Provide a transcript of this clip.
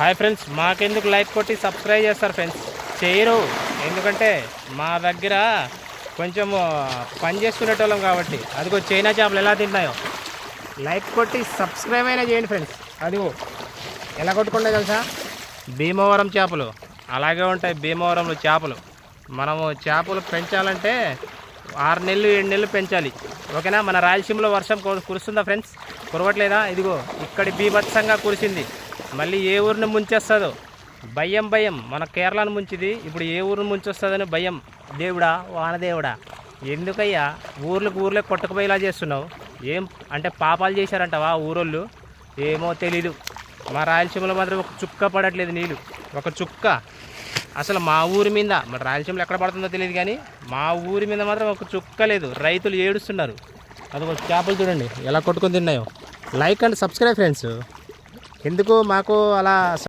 Hi friends, మాకెందుకు like కొట్టి subscribe చేస్తారు ఫ్రెండ్స్? చేయరు. ఎందుకంటే మా దగ్గర కొంచెం పని చేసుకునేటోళ్ళం కాబట్టి. అదిగో చైనా చేపలు ఎలా తింటాయో లైక్ కొట్టి సబ్స్క్రైబ్ అయినా చేయండి ఫ్రెండ్స్. అదిగో ఎలా కొట్టుకుంటే తెలుసా? భీమవరం చేపలు అలాగే ఉంటాయి. భీమవరంలో చేపలు మనము చేపలు పెంచాలంటే 6 నెలలు 7 నెలలు పెంచాలి. ఓకేనా? మన రాయలసీమలో వర్షం కురుస్తుందా ఫ్రెండ్స్? కురవట్లేదా? ఇదిగో ఇక్కడి బీభత్సంగా కురిసింది. మళ్ళీ ఏ ఊరిని ముంచేస్తుందో భయం భయం. మన కేరళను ముంచిది, ఇప్పుడు ఏ ఊరిని ముంచొస్తుందని భయం. దేవుడా, వానదేవుడా, ఎందుకయ్యా ఊర్లకు కొట్టుకుపోయేలా చేస్తున్నావు? ఏం అంటే పాపాలు చేశారంటవా ఊరోళ్ళు? ఏమో తెలీదు. మా రాయలసీమలో మాత్రం ఒక చుక్క పడట్లేదు నీళ్ళు, ఒక చుక్క. అసలు మా ఊరి మీద, మన రాయలసీమలో ఎక్కడ పడుతుందో తెలియదు కానీ మా ఊరి మీద మాత్రం ఒక చుక్క లేదు. రైతులు ఏడుస్తున్నారు. అదొక చేపలు చూడండి ఎలా కొట్టుకొని తిన్నాయో. Like and subscribe friends. ఎందుకు మాకు అలా